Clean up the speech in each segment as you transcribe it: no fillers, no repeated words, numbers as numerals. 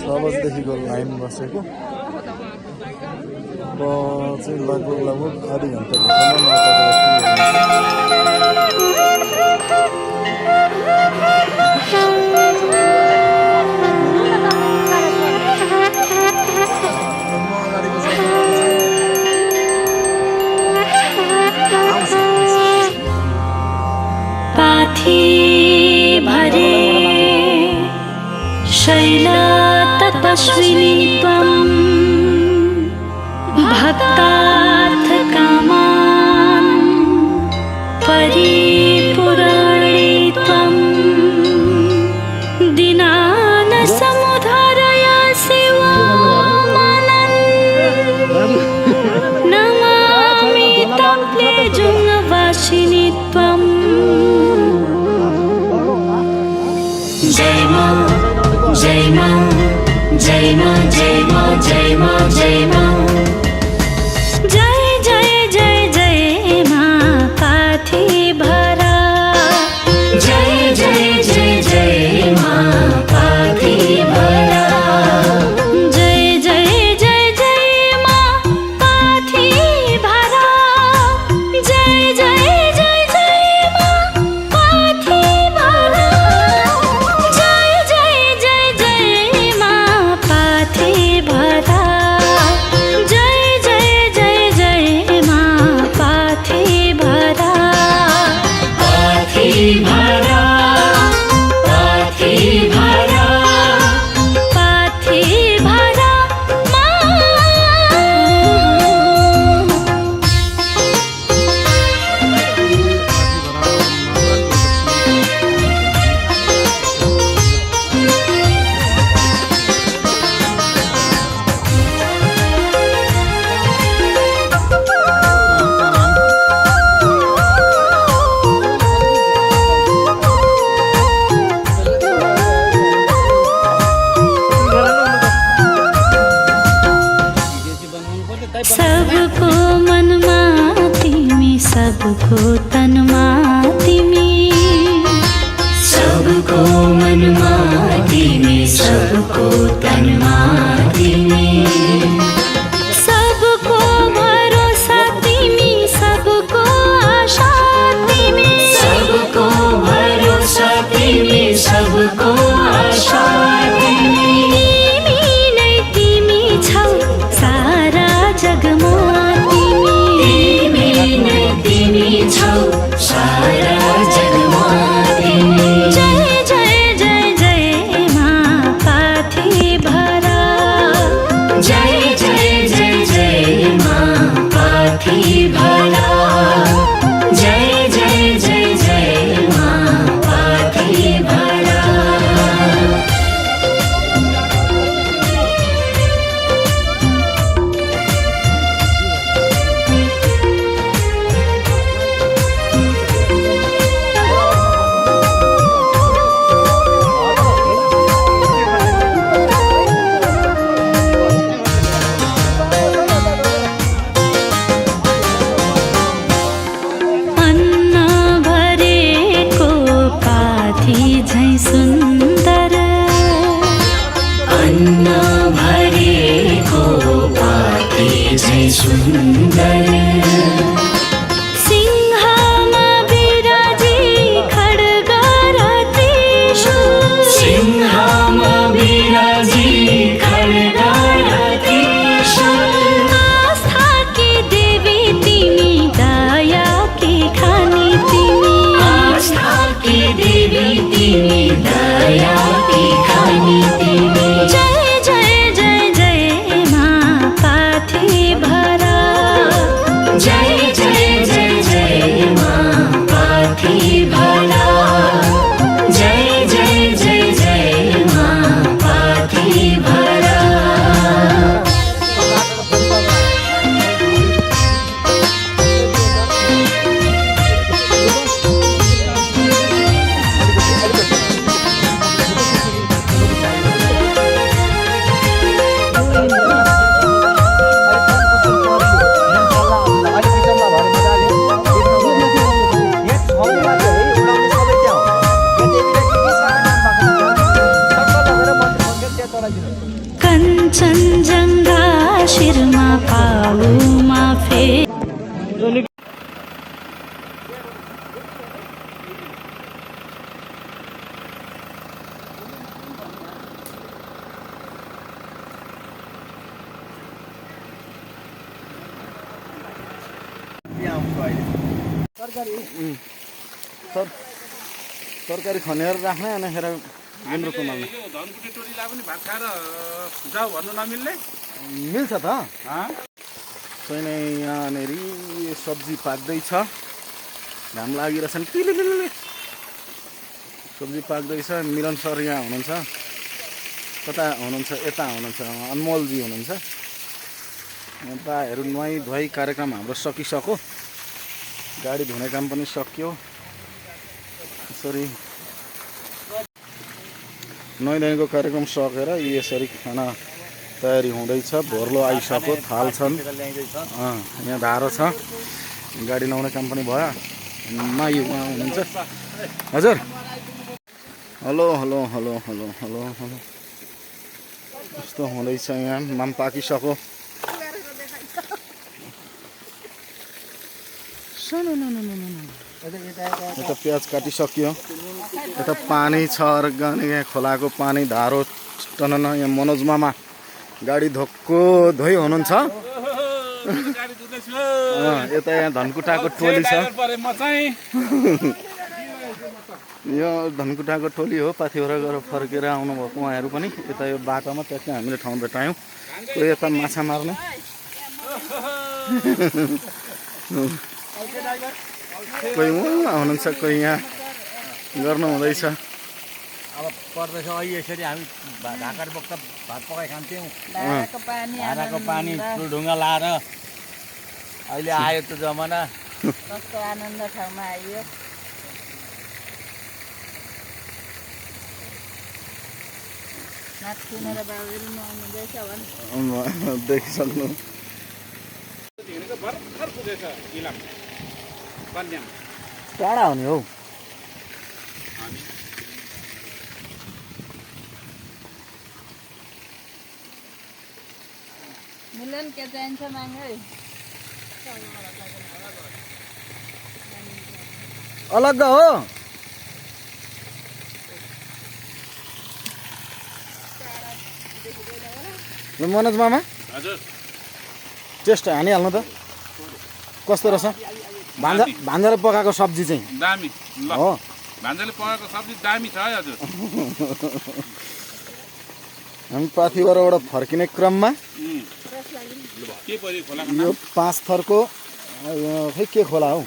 6 बजेदेखिको line बसेको अब चाहिँ लगभग आधी घन्टाभित्रमा शैला तपस्विनी त्वं भक्तार्थ कामान् परिपूरणी त्वं दीनान् समुद्धरय शिवमानन् नमामि तप्लेजुङ्गवासिनी त्वं जय मां जय मां जय मां जय मां जय मां जय मां जय जय जय जय मां पाथी भरा जय जय जय जय मां पाथी भरा जय जय जय जय मां पाथी भरा जय जय जय जय मां पाथी भरा जय जय जय जय मां पाथी भरा जय जय जय जय मां पाथी भरा पाथी भरा पाथी भरा पाथी भरा मां सबको मनमा तिमी सबको तनमा तिमी सबको मनमा तिमी सबको तनमा तिमी सबको भरोसा तिमी सबको आशा तिमी सबको भरोसा तिमी सबको आशा तिमी तिमी नै तिमी छौ सारा जगमा तिमी नै तिमी छौ सारा जगमा तिमी जय जय जय जय मां पाथी भरा जय जय जय जय मां पाथी भरा जय जय जय जय मां पाथी भरा अन्न भरेको पाथी झैं सुन्दर अन्न भरेको पाथी झैं सुन्दर सिंहमा बिराजी खड्ग र त्रिशूल सिंहमा बिराजी खड्ग र त्रिशूल आस्थाकी देवी तिमी दया की खानी तिमी आस्थाकी देवी तिमी दया की खानी तिमी जय जय जय जय मां पाथी भरा तरकारी खनेर राख्ने अनिखेर गुन्द्रुकको माल्ने धनकुटे टोलीलाई पनि भात खाएर जाऊ भन्नु नमिल्ने मिल्छ त छैन यहाँनिर सब्जी पाक्दैछ घाम लागिरहेछ नि पिलिलिलि सब्जी पाक्दैछ मिलन सर यहाँ हुनुहुन्छ कता हुनुहुन्छ यता हुनुहुन्छ अनमोलजी हुनुहुन्छ दाहरू नुहाई धुवाई कार्यक्रम हाम्रो सकिसक्यो गाडी धुने काम पनि सकियो यसरी नुहाइधुवाईको कार्यक्रम सकेर यसरी खाना तयारी हुँदैछ भोर्लो आइसक्यो थाल छन् यहाँ धारो छ गाडी लाउने काम पनि भयो माई उहाँ हुनुहुन्छ हजुर hello hello hello hello hello hello यस्तो हुँदैछ यहाँ माम पाकिसक्यो यता प्याज काटिसक्यो यता पानी छ अर्ग्यानिक यहाँ खोलाको पानी धारो टनन यहाँ मनोज मामा गाडी धोक्को धोइ हुनुहुन्छ यता यहाँ धनकुटाको टोली छ यो धनकुटाको टोली हो पाथिभरा गएर फर्केर आउनुभएको उहाँहरू पनि यता यो बाटोमा ट्याक्कै हामीले ठाउँ भेटायौँ कोही यता माछा मार्ने कोही उहाँ हुनुहुन्छ कोही यहाँ गर्नु हुँदैछ अब पर्दैछ अहिले यसरी हामी ढाका बोक्दा भात पकाइ खान्थ्यौँ भाँडाको पानी ढुङ्गा लाएर अहिले आयो त्यो जमाना कस्तो आनन्द ठाउँमा आइयो नाच्किनेर बाबुहरू नुहाउनुहुँदैछ भने देखिसक्नु भर्खर पुगेछ इलाम कन्याम टाढा हो नि हौ मिलन के चाहिन्छ मागे अलग हो मनोज मामा हजुर टेस्ट हानिहाल्नु त कस्तो रहेछ भान्जाले पकाएको सब्जी चाहिँ दामी ल हो भान्जाले पकाएको सब्जी दामी छ है हजुर हामी पाथिभराबाट फर्किने क्रममा के पऱ्यो खोलाको यो 5 थरको खै के खोला हौ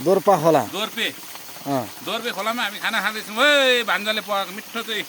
दोर्पा खोला दोर्पे खोलामा हामी खाना खाँदैछौँ है भान्जाले पकाएको मिठो चाहिँ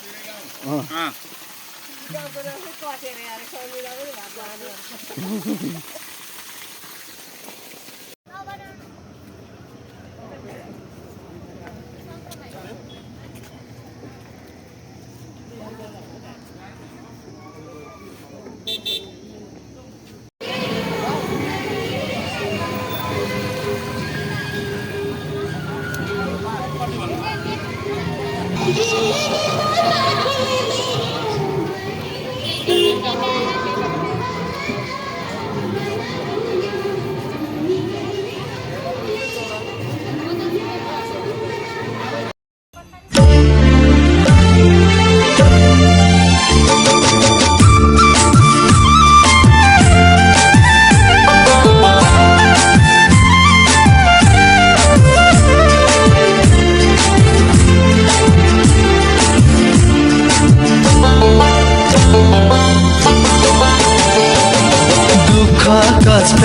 कष्ट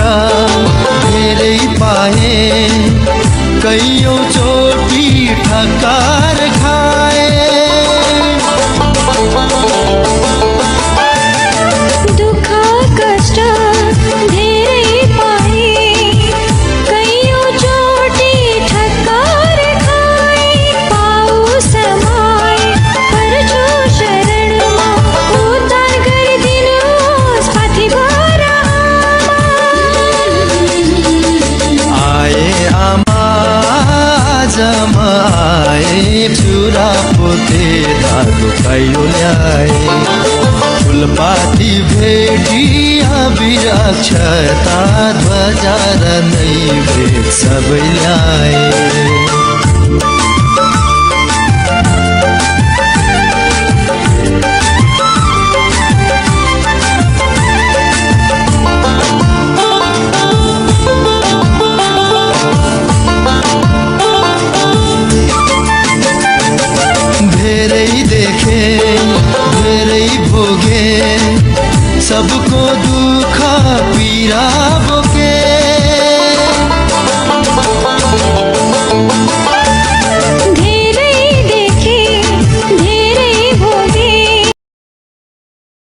धेरै पाए कैयौँ चोटि ठक्कर खाए दुःख कष्ट धेरै पाए कैयौँ चोटि ठक्कर खाए पाऊ समय पर्छु शरणमा उद्धार गरिदिनुहोस् पाथिभरा आए आमा जमाए चुरा पोते धागो कैयो ल्याए फुलपाती भेटी अभिरक्षता ध्वजा र नैवेद सबै ल्याए सबको दुख पीरा बोके